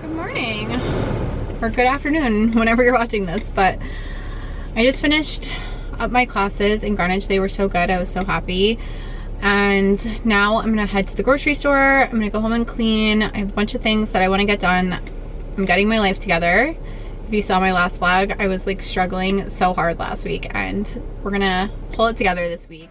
Good morning, or good afternoon, whenever you're watching this, but I just finished up my classes in Greenwich. They were so good. I was so happy. And now I'm gonna head to the grocery store. I'm gonna go home and clean. I have a bunch of things that I want to get done. I'm getting my life together. If you saw my last vlog, I was like struggling so hard last week, and we're gonna pull it together this week.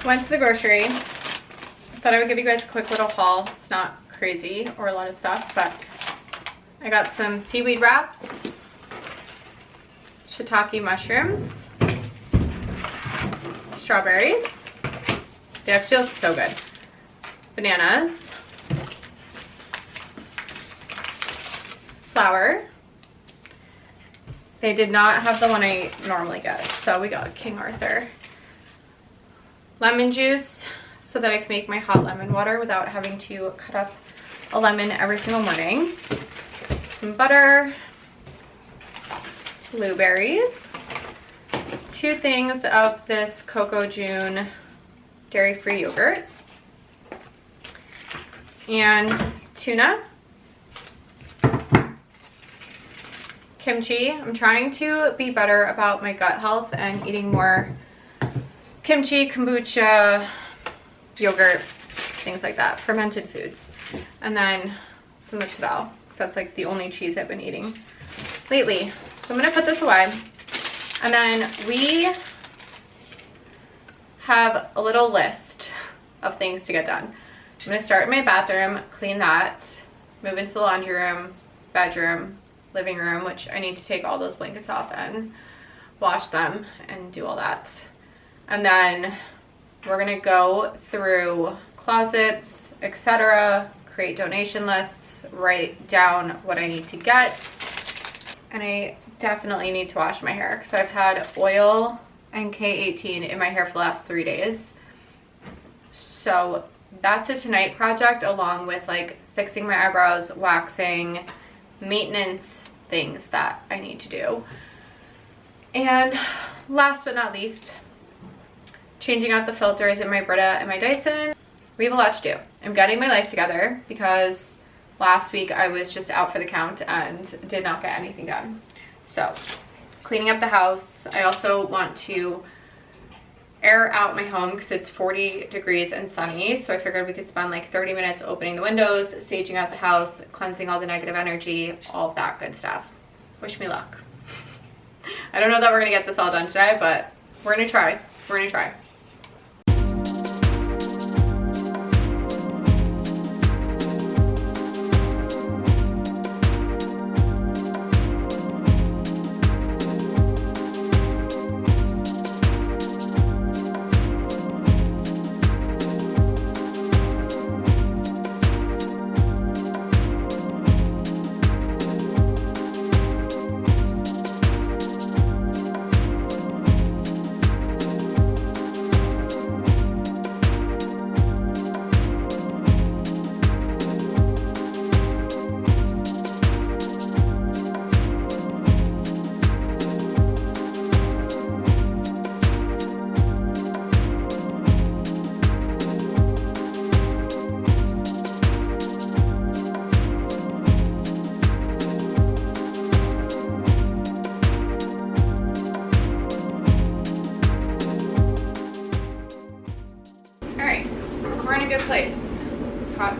Went to the grocery. I thought I would give you guys a quick little haul. It's not crazy or a lot of stuff, but I got some seaweed wraps, shiitake mushrooms, strawberries. They actually look so good. Bananas, flour. They did not have the one I normally get, so we got King Arthur. Lemon juice so that I can make my hot lemon water without having to cut up a lemon every single morning. Some butter, blueberries, 2 things of this Coco June dairy-free yogurt, and tuna, kimchi. I'm trying to be better about my gut health and eating more kimchi, kombucha, yogurt, things like that, fermented foods. And then some mozzarella, because that's like the only cheese I've been eating lately. So I'm gonna put this away. And then we have a little list of things to get done. I'm gonna start in my bathroom, clean that, move into the laundry room, bedroom, living room, which I need to take all those blankets off and wash them and do all that. And then we're gonna go through closets, etc., create donation lists, write down what I need to get. And I definitely need to wash my hair because I've had oil and K18 in my hair for the last 3 days. So that's a tonight project, along with like fixing my eyebrows, waxing, maintenance things that I need to do. And last but not least, changing out the filters in my Brita and my Dyson. We have a lot to do. I'm getting my life together because last week I was just out for the count and did not get anything done. So, cleaning up the house. I also want to air out my home because it's 40 degrees and sunny. So I figured we could spend like 30 minutes opening the windows, saging out the house, cleansing all the negative energy, all of that good stuff. Wish me luck. I don't know that we're gonna get this all done today, but we're gonna try. We're gonna try. Place. Got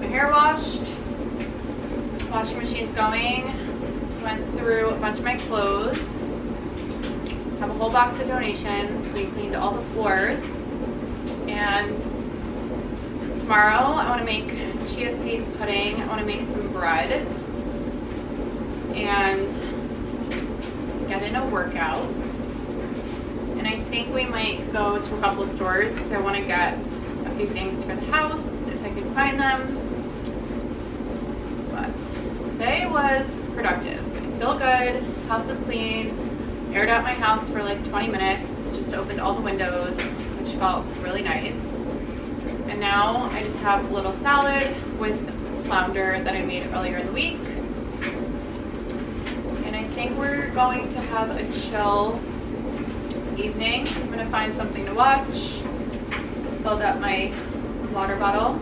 my hair washed, washing machine's going, went through a bunch of my clothes, have a whole box of donations, we cleaned all the floors, and tomorrow I want to make chia seed pudding, I want to make some bread, and get in a workout, and I think we might go to a couple of stores because I want to get a few things for the house if I can find them. But today was productive. I feel good. House is clean. Aired out my house for like 20 minutes. Just opened all the windows, which felt really nice. And now I just have a little salad with flounder that I made earlier in the week. And I think we're going to have a chill evening. I'm gonna find something to watch. Filled up my water bottle.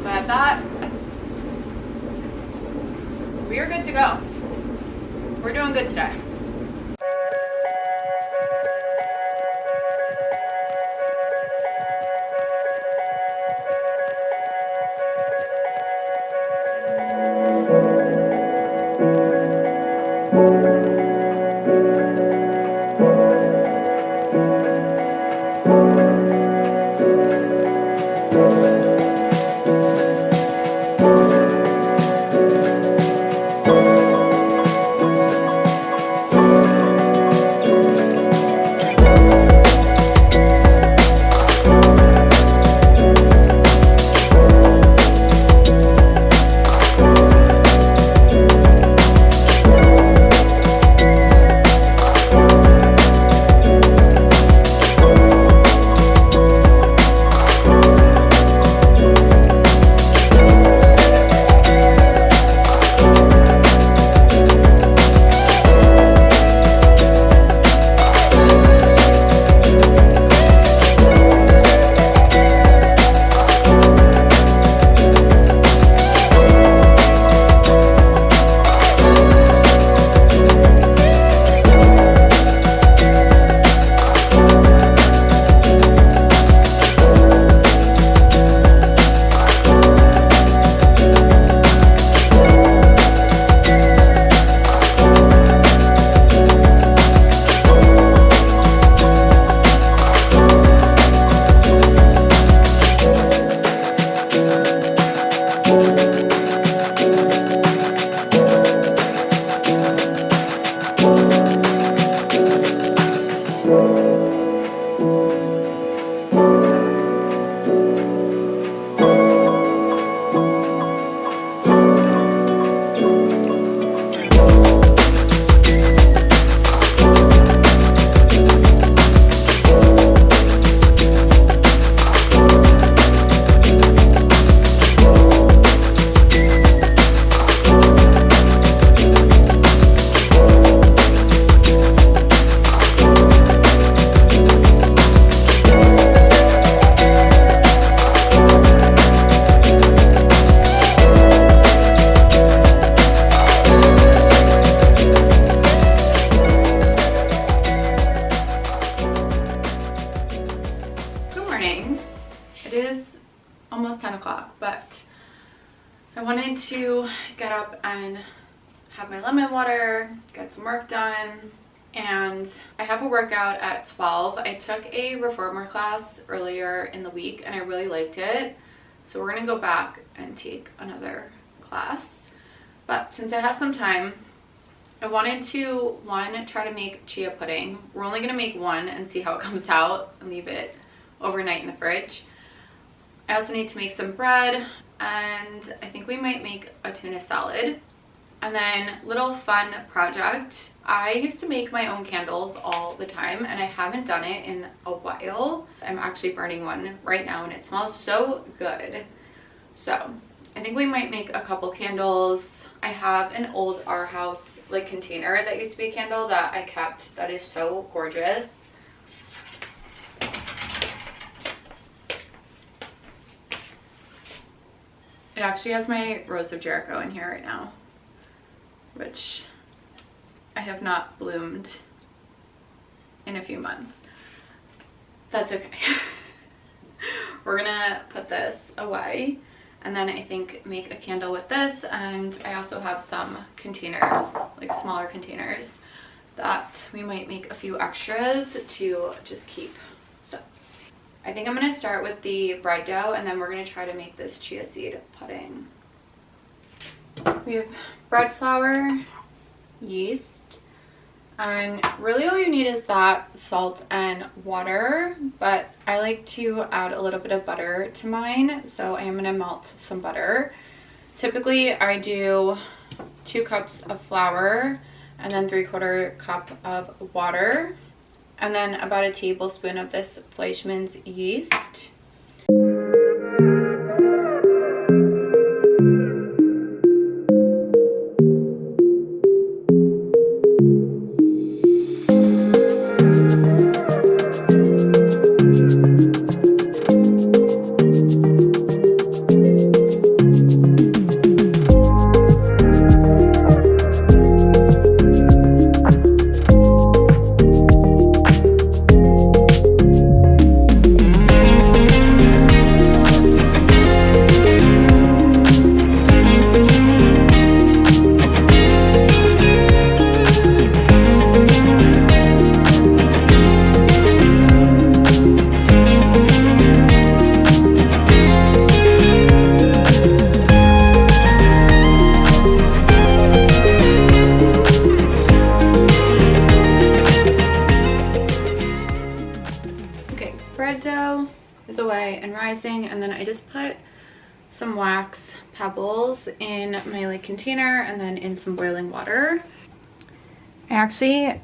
So I have that. We are good to go. We're doing good today. Almost 10 o'clock, but I wanted to get up and have my lemon water, get some work done, and I have a workout at 12. I took a reformer class earlier in the week and I really liked it, so we're gonna go back and take another class. But since I have some time, I wanted to, one, try to make chia pudding. We're only gonna make one and see how it comes out and leave it overnight in the fridge. I also need to make some bread, and I think we might make a tuna salad. And then, little fun project. I used to make my own candles all the time, and I haven't done it in a while. I'm actually burning one right now, and it smells so good. So, I think we might make a couple candles. I have an old Our House like container that used to be a candle that I kept that is so gorgeous. It actually has my Rose of Jericho in here right now, which I have not bloomed in a few months. That's okay. We're gonna put this away and then I think make a candle with this, and I also have some containers, like smaller containers, that we might make a few extras to just keep. So I think I'm going to start with the bread dough, and then we're going to try to make this chia seed pudding. We have bread flour, yeast, and really all you need is that, salt and water, but I like to add a little bit of butter to mine, so I am going to melt some butter. Typically I do 2 cups of flour and then 3/4 cup of water, and then about a tablespoon of this Fleischmann's yeast. some wax pebbles in my like container and then in some boiling water. I actually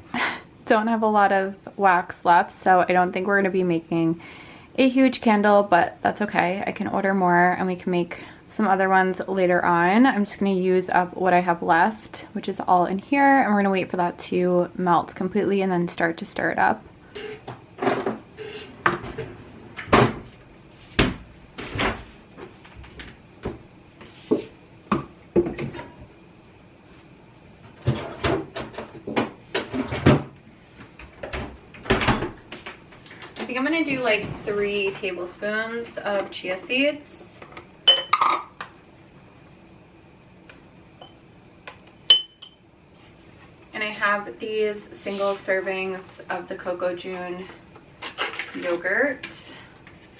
don't have a lot of wax left, so I don't think we're going to be making a huge candle, but that's okay. I can order more and we can make some other ones later on. I'm just going to use up what I have left, which is all in here, and we're going to wait for that to melt completely and then start to stir it up. I think I'm gonna do like 3 tablespoons of chia seeds. And I have these single servings of the Coco June yogurt.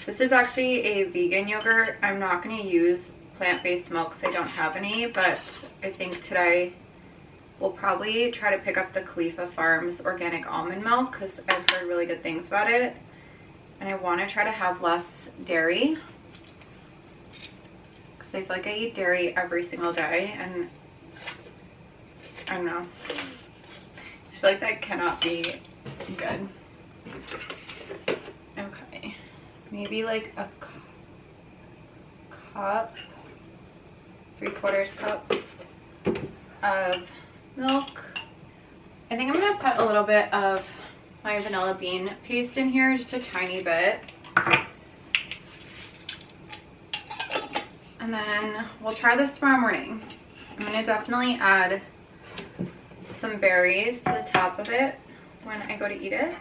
This is actually a vegan yogurt. I'm not gonna use plant-based milk because I don't have any, but I think today we'll probably try to pick up the Khalifa Farms organic almond milk because I've heard really good things about it. And I want to try to have less dairy because I feel like I eat dairy every single day, and I don't know. I just feel like that cannot be good. Okay, maybe like a cup, 3/4 cup of milk. I think I'm gonna put a little bit of my vanilla bean paste in here, just a tiny bit. And then we'll try this tomorrow morning. I'm gonna definitely add some berries to the top of it when I go to eat it.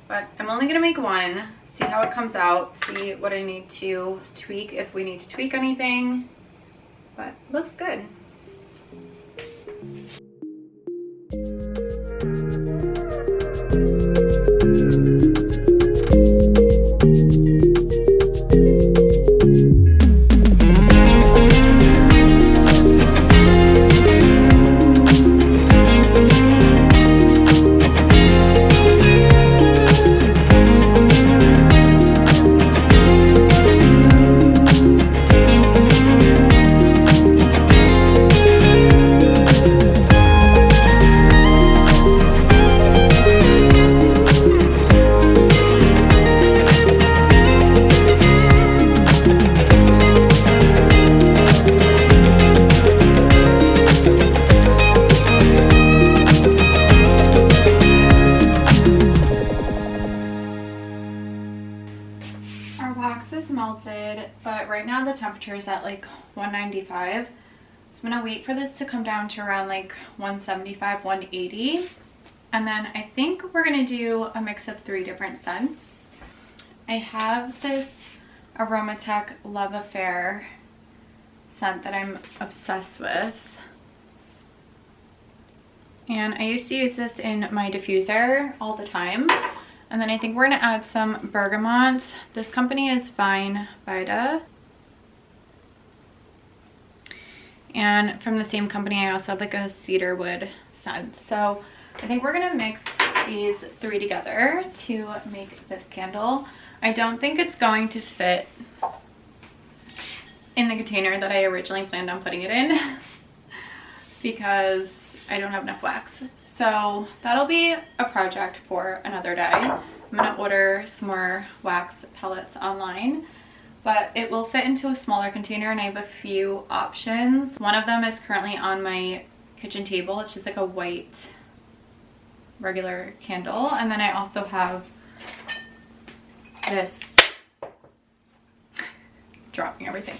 But I'm only gonna make one, see how it comes out, see what I need to tweak, if we need to tweak anything. But it looks good. Our wax is melted, but right now the temperature is at like 195. So I'm gonna wait for this to come down to around like 175, 180. And then I think we're gonna do a mix of 3 different scents. I have this Aromatech Love Affair scent that I'm obsessed with. And I used to use this in my diffuser all the time. And then I think we're gonna add some bergamot. This company is Fine Vida. And from the same company, I also have like a cedarwood scent. So I think we're gonna mix these 3 together to make this candle. I don't think it's going to fit in the container that I originally planned on putting it in because I don't have enough wax. So that'll be a project for another day. I'm gonna order some more wax pellets online, but it will fit into a smaller container and I have a few options. One of them is currently on my kitchen table. It's just like a white regular candle. And then I also have this, dropping everything.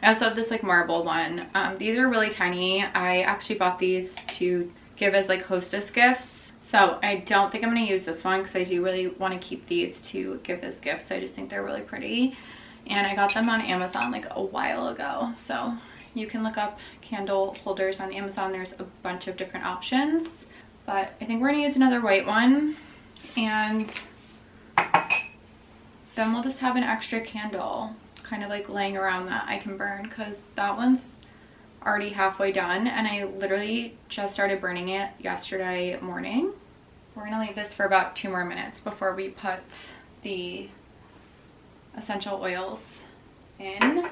I also have this like marble one. These are really tiny. I actually bought these to give as like hostess gifts. So I don't think I'm going to use this one because I do really want to keep these to give as gifts. I just think they're really pretty. And I got them on Amazon like a while ago. So you can look up candle holders on Amazon. There's a bunch of different options. But I think we're going to use another white one. And then we'll just have an extra candle kind of like laying around that I can burn because that one's already halfway done and I literally just started burning it yesterday morning. We're gonna leave this for about 2 more minutes before we put the essential oils in.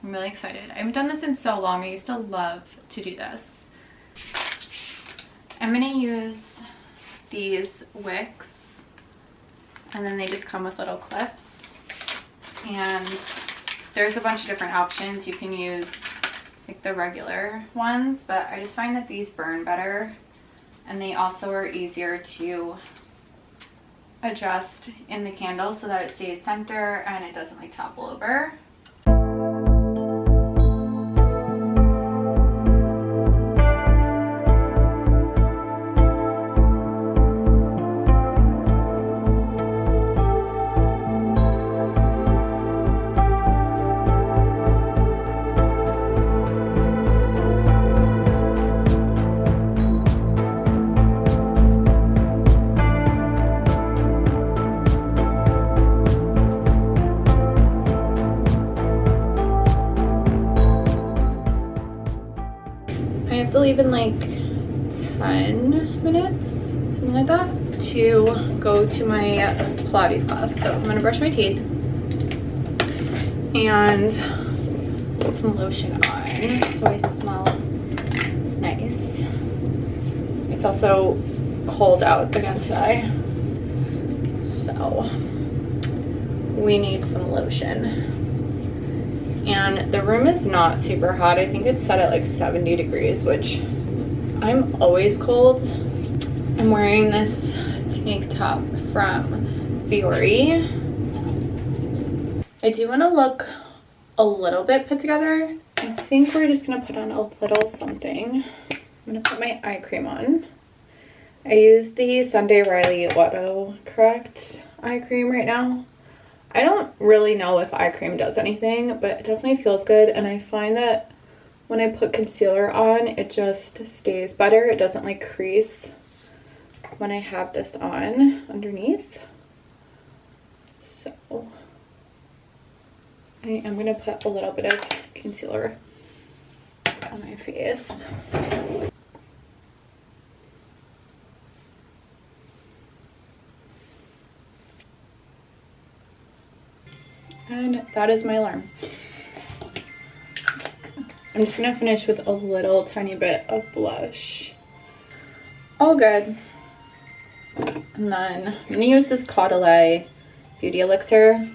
I'm really excited. I haven't done this in so long. I used to love to do this. I'm gonna use these wicks, and then they just come with little clips. And there's a bunch of different options. You can use like the regular ones, but I just find that these burn better, and they also are easier to adjust in the candle so that it stays center and it doesn't like topple over. I have to leave in like 10 minutes, something like that, to go to my Pilates class. So I'm gonna brush my teeth and put some lotion on so I smell nice. It's also cold out again today, so we need some lotion. And the room is not super hot. I think it's set at like 70 degrees, which I'm always cold. I'm wearing this tank top from Fiore. I do want to look a little bit put together. I think we're just gonna put on a little something. I'm gonna put my eye cream on. I use the Sunday Riley Auto Correct eye cream right now. I don't really know if eye cream does anything, but it definitely feels good. And I find that when I put concealer on, it just stays better. It doesn't like crease when I have this on underneath. So I am gonna put a little bit of concealer on my face. And that is my alarm. I'm just gonna finish with a little tiny bit of blush. All good. And then I'm gonna use this Caudalie Beauty Elixir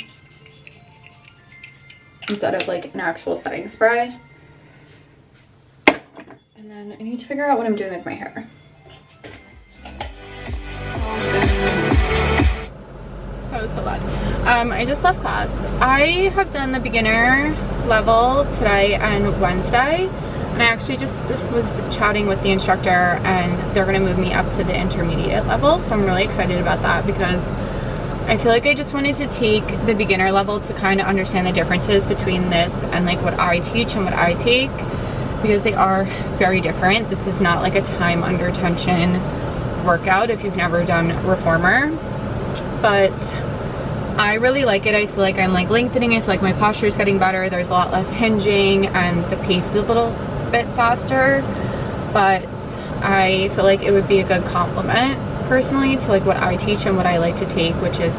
instead of like an actual setting spray. And then I need to figure out what I'm doing with my hair. That was so bad. I just left class. I have done the beginner level today and Wednesday, and I actually just was chatting with the instructor, and they're gonna move me up to the intermediate level, so I'm really excited about that because I feel like I just wanted to take the beginner level to kind of understand the differences between this and like what I teach and what I take, because they are very different. This is not like a time under tension workout if you've never done reformer, but I really like it. I feel like I'm like lengthening. I feel like my posture is getting better. There's a lot less hinging and the pace is a little bit faster, but I feel like it would be a good complement personally to like what I teach and what I like to take, which is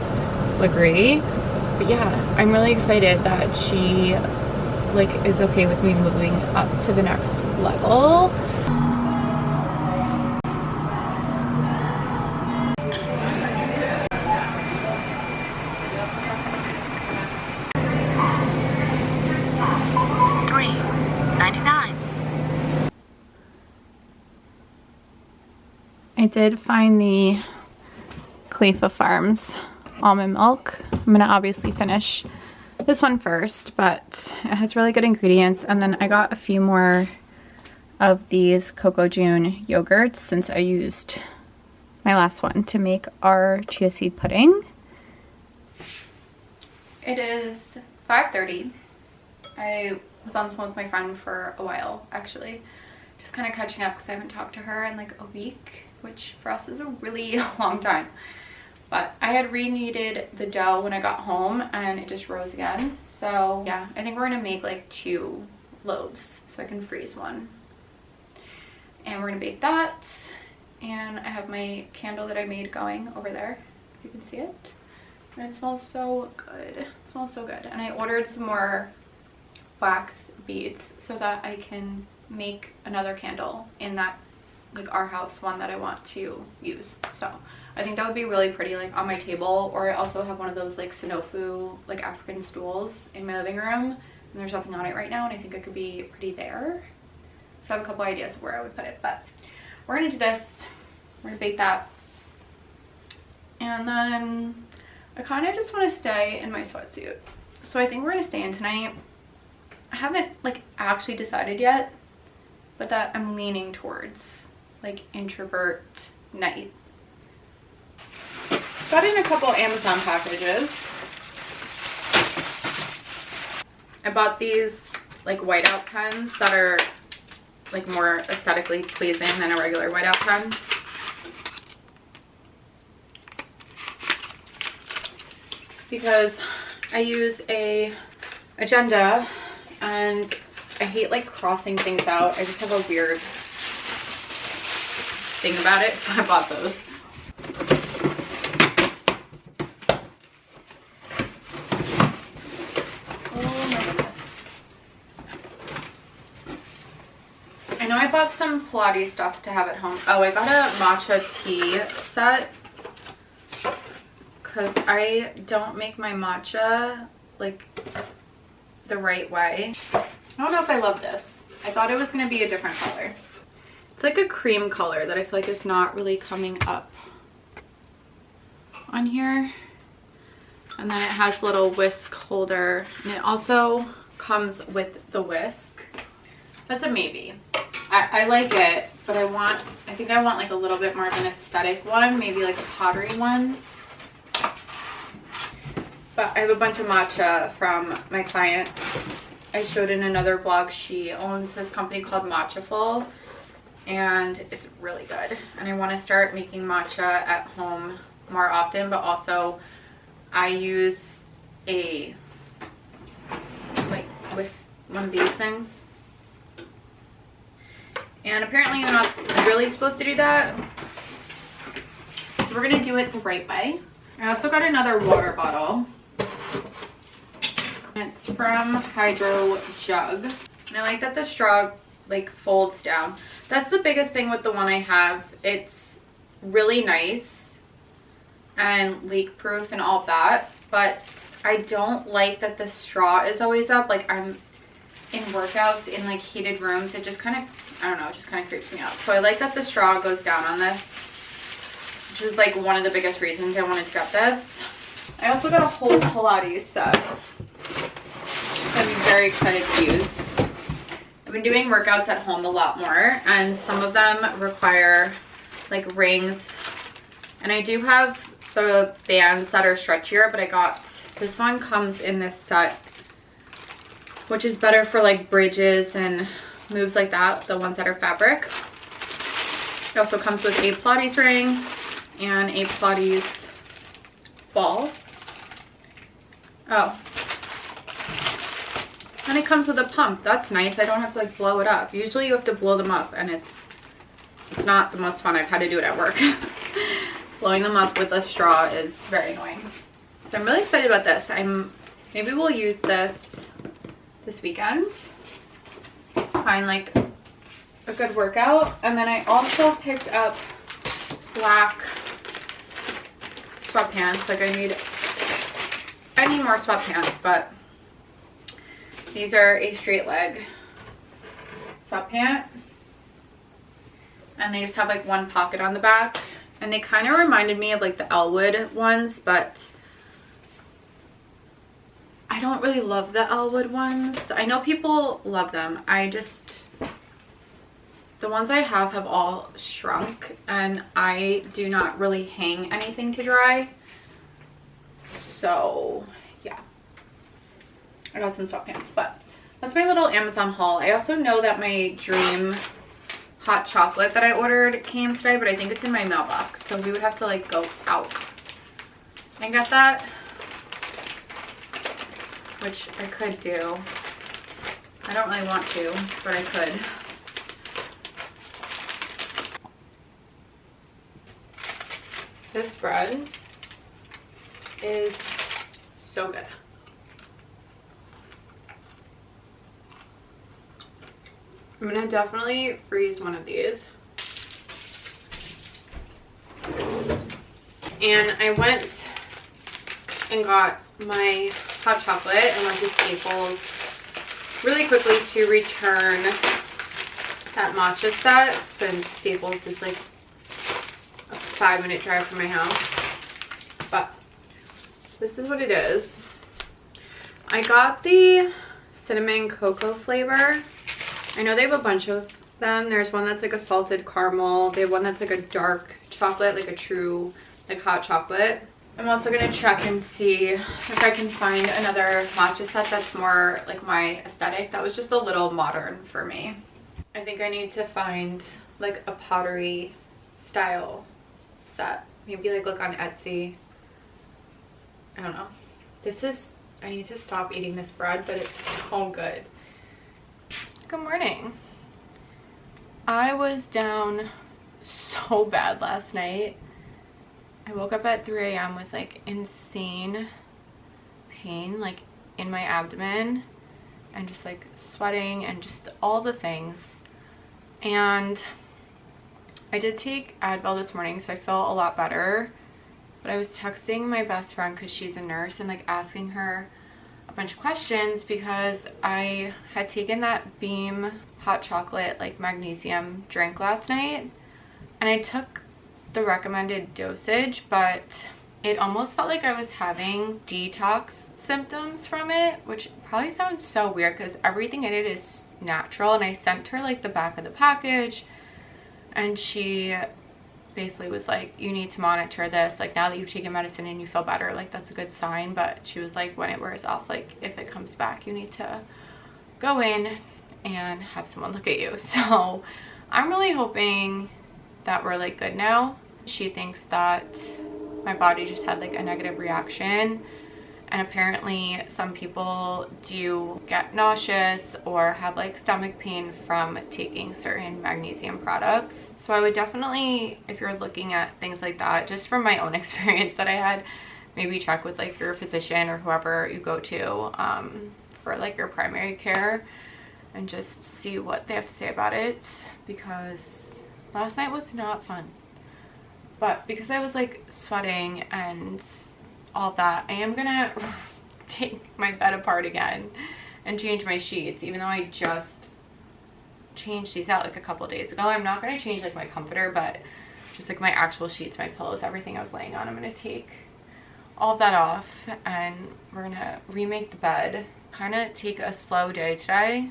Lagree. But yeah, I'm really excited that she like is okay with me moving up to the next level. I did find the Khalifa Farms almond milk. I'm gonna obviously finish this one first, but it has really good ingredients. And then I got a few more of these Coco June yogurts since I used my last one to make our chia seed pudding. It is 5:30. I was on the phone with my friend for a while, actually. Just kind of catching up because I haven't talked to her in like a week, which for us is a really long time. But I had rekneaded the dough when I got home and it just rose again. So yeah, I think we're gonna make like 2 loaves so I can freeze one. And we're gonna bake that. And I have my candle that I made going over there, if you can see it. And it smells so good. It smells so good. And I ordered some more wax beads so that I can make another candle in that, like our house one that I want to use. So I think that would be really pretty, like on my table. Or I also have one of those like Sanofu like African stools in my living room, and there's nothing on it right now, and I think it could be pretty there. So I have a couple ideas of where I would put it, but we're gonna do this. We're gonna bake that, and then I kind of just want to stay in my sweatsuit. So I think we're gonna stay in tonight. I haven't like actually decided yet, but that I'm leaning towards like introvert night. Got in a couple Amazon packages. I bought these like whiteout pens that are like more aesthetically pleasing than a regular whiteout pen. Because I use a agenda and I hate like crossing things out. I just have a weird thing about it, so I bought those. Oh my goodness. I know I bought some Pilates stuff to have at home. Oh, I got a matcha tea set because I don't make my matcha like the right way. I don't know if I love this. I thought it was going to be a different color. It's like a cream color that I feel like is not really coming up on here. And then it has a little whisk holder, and it also comes with the whisk. That's a maybe. I like it, but I think I want like a little bit more of an aesthetic one, maybe like a pottery one. But I have a bunch of matcha from my client. I showed in another vlog, she owns this company called Matchaful, and it's really good. And I want to start making matcha at home more often, but also I use a like with one of these things. And apparently I'm not really supposed to do that. So we're gonna do it the right way. I also got another water bottle. It's from Hydro Jug. And I like that the straw like folds down. That's the biggest thing with the one I have. It's really nice and leak proof and all that, but I don't like that the straw is always up. Like I'm in workouts in like heated rooms, it just kind of, I don't know, it just kind of creeps me out. So I like that the straw goes down on this, which is like one of the biggest reasons I wanted to get this. I also got a whole Pilates set. I'm very excited to use. I've been doing workouts at home a lot more, and some of them require like rings. And I do have the bands that are stretchier, but I got, this one comes in this set, which is better for like bridges and moves like that, the ones that are fabric. It also comes with a Pilates ring and a Pilates ball. Oh. And it comes with a pump. That's nice. I don't have to like blow it up. Usually you have to blow them up, and it's not the most fun. I've had to do it at work. Blowing them up with a straw is very annoying. So I'm really excited about this. Maybe we'll use this weekend. Find like a good workout. And then I also picked up black sweatpants. Like I need more sweatpants, but these are a straight leg sweatpant, and they just have like one pocket on the back, and they kind of reminded me of like the Elwood ones, but I don't really love the Elwood ones. I know people love them. The ones I have all shrunk, and I do not really hang anything to dry. So yeah, I got some sweatpants, but that's my little Amazon haul. I also know that my dream hot chocolate that I ordered came today, but I think it's in my mailbox, so we would have to like go out and get that, which I could do. I don't really want to, but I could. This bread is so good. I'm gonna definitely freeze one of these. And I went and got my hot chocolate and went to Staples really quickly to return that matcha set, since Staples is like a 5-minute drive from my house. But this is what it is. I got the cinnamon cocoa flavor. I know they have a bunch of them. There's one that's like a salted caramel. They have one that's like a dark chocolate, like a true like hot chocolate. I'm also gonna check and see if I can find another matcha set that's more like my aesthetic. That was just a little modern for me. I think I need to find like a pottery style set. Maybe like look on Etsy. I don't know. I need to stop eating this bread, but it's so good. Good morning. I was down so bad last night. I woke up at 3 a.m. with like insane pain like in my abdomen and just like sweating and just all the things. And I did take Advil this morning, so I felt a lot better. But I was texting my best friend because she's a nurse and like asking her a bunch of questions because I had taken that Beam hot chocolate like magnesium drink last night, and I took the recommended dosage, but it almost felt like I was having detox symptoms from it, which probably sounds so weird because everything in it is natural. And I sent her like the back of the package, and she basically was like, you need to monitor this, like now that you've taken medicine and you feel better, like that's a good sign. But she was like, when it wears off, like if it comes back, you need to go in and have someone look at you. So I'm really hoping that we're like good now. She thinks that my body just had like a negative reaction, and apparently some people do get nauseous or have like stomach pain from taking certain magnesium products. So I would definitely, if you're looking at things like that, just from my own experience that I had, maybe check with like your physician or whoever you go to for like your primary care, and just see what they have to say about it, because last night was not fun. But because I was like sweating and all that, I am gonna take my bed apart again and change my sheets, even though I just changed these out like a couple days ago. I'm not gonna change like my comforter, but just like my actual sheets, my pillows, everything I was laying on, I'm gonna take all of that off, and we're gonna remake the bed. Kind of take a slow day today.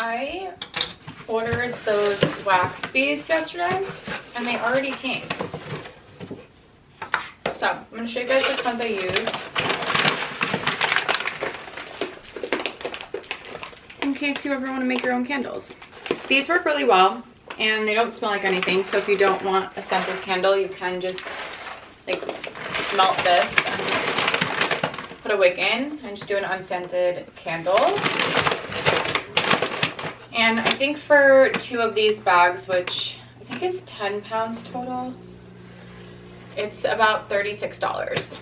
I ordered those wax beads yesterday and they already came. So I'm going to show you guys which ones I use in case you ever want to make your own candles. These work really well and they don't smell like anything, so if you don't want a scented candle, you can just like melt this and put a wick in and just do an unscented candle. And I think for 2 of these bags, which I think is 10 pounds total, it's about $36.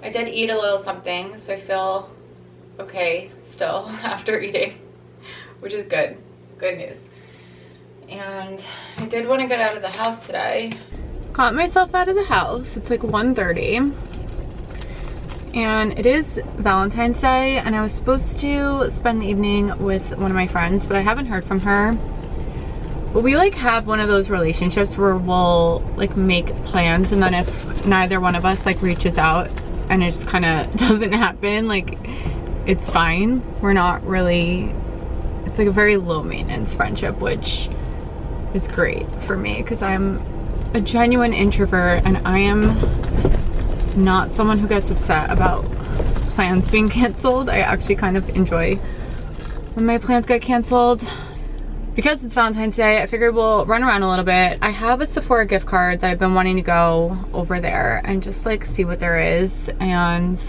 I did eat a little something, so I feel okay still after eating, which is good. Good news. And I did want to get out of the house today. Got myself out of the house. It's like 1:30. And it is Valentine's Day, and I was supposed to spend the evening with one of my friends, but I haven't heard from her. But we like have one of those relationships where we'll like make plans, and then if neither one of us like reaches out and it just kind of doesn't happen, like it's fine. We're not really, it's like a very low maintenance friendship, which is great for me because I'm a genuine introvert and I am not someone who gets upset about plans being canceled. I actually kind of enjoy when my plans get canceled. because it's Valentine's Day, I figured we'll run around a little bit. I have a Sephora gift card that I've been wanting to go over there and just like see what there is, and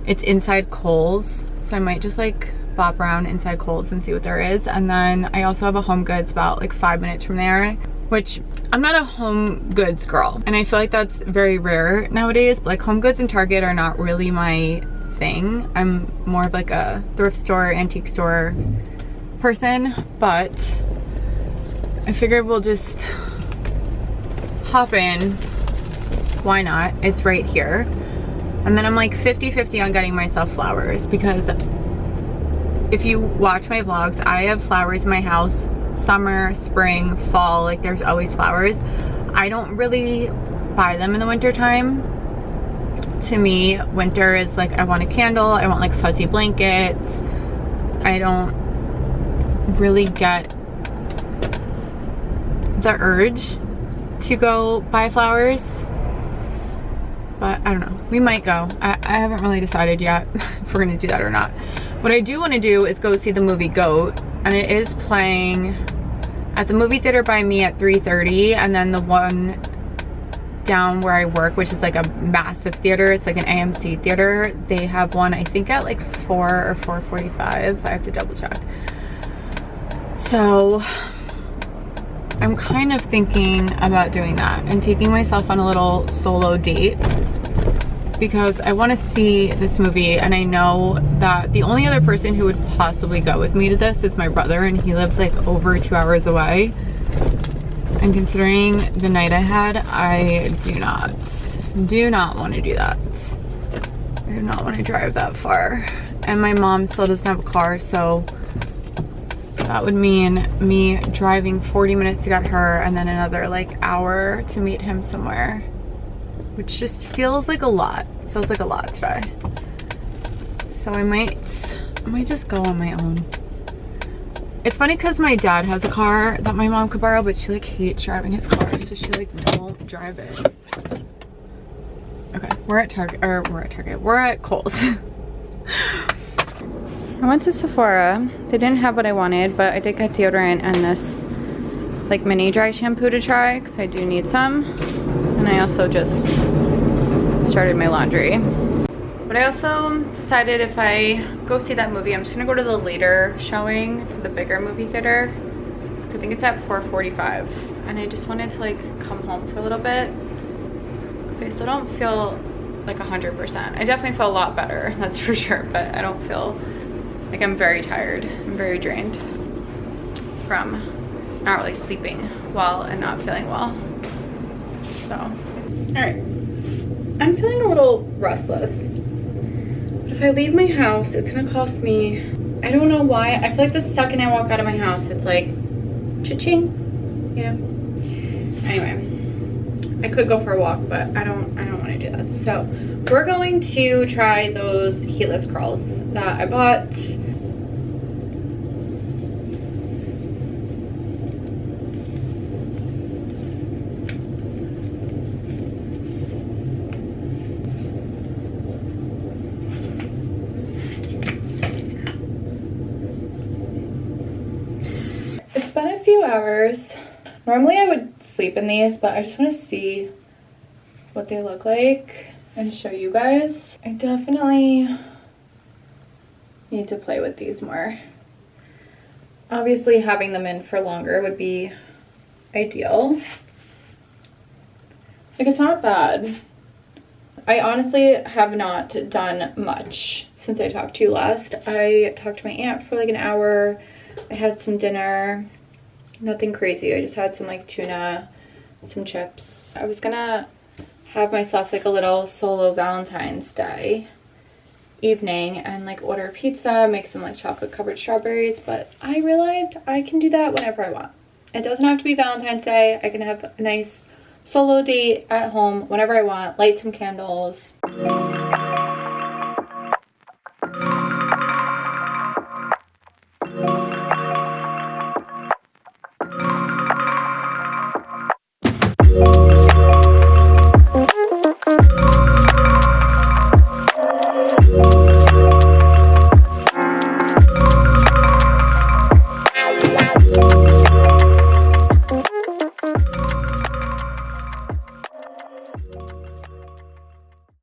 it's inside Kohl's, so I might just like bop around inside Kohl's and see what there is. And then I also have a Home Goods about like 5 minutes from there, which I'm not a Home Goods girl, and I feel like that's very rare nowadays, but like Home Goods and Target are not really my thing. I'm more of like a thrift store, antique store person, but I figured we'll just hop in. Why not? It's right here. And then I'm like 50-50 on getting myself flowers, because if you watch my vlogs, I have flowers in my house summer, spring, fall, like there's always flowers. I don't really buy them in the winter time. To me, winter is like, I want a candle, I want like fuzzy blankets. I don't really get the urge to go buy flowers, but I don't know, we might go. I haven't really decided yet if we're gonna do that or not. What I do want to do is go see the movie Goat, and it is playing at the movie theater by me at 3:30, and then the one down where I work, which is like a massive theater, it's like an AMC theater, they have one I think at like 4 or 4:45. I have to double check. So I'm kind of thinking about doing that and taking myself on a little solo date, because I want to see this movie, and I know that the only other person who would possibly go with me to this is my brother, and he lives like over 2 hours away. And considering the night I had, I do not want to do that. I do not want to drive that far. And my mom still doesn't have a car, so that would mean me driving 40 minutes to get her and then another like hour to meet him somewhere, which just feels like a lot. Feels like a lot today. So I might just go on my own. It's funny because my dad has a car that my mom could borrow, but she like hates driving his car, so she like won't drive it. Okay, we're at Kohl's. I went to Sephora. They didn't have what I wanted, but I did get deodorant and this like mini dry shampoo to try, because I do need some. And I also just started my laundry. But I also decided if I go see that movie, I'm just gonna go to the later showing, to the bigger movie theater. So I think it's at 4:45. And I just wanted to like come home for a little bit, because I still don't feel like 100%. I definitely feel a lot better, that's for sure, but I don't feel like, I'm very tired. I'm very drained from not really sleeping well and not feeling well. So, all right. I'm feeling a little restless. But if I leave my house, it's gonna cost me, I don't know why. I feel like the second I walk out of my house, it's like, cha-ching, you know? Anyway, I could go for a walk, but I don't want to do that. So we're going to try those heatless curls that I bought. It's been a few hours. Normally I would sleep in these, but I just want to see what they look like and show you guys. I definitely need to play with these more. Obviously having them in for longer would be ideal. Like, it's not bad. I honestly have not done much since I talked to you last. I talked to my aunt for like an hour. I had some dinner. Nothing crazy. I just had some like tuna, some chips. I was gonna have myself like a little solo Valentine's Day evening and like order pizza, make some like chocolate covered strawberries, but I realized I can do that whenever I want. It doesn't have to be Valentine's Day. I can have a nice solo date at home whenever I want, light some candles.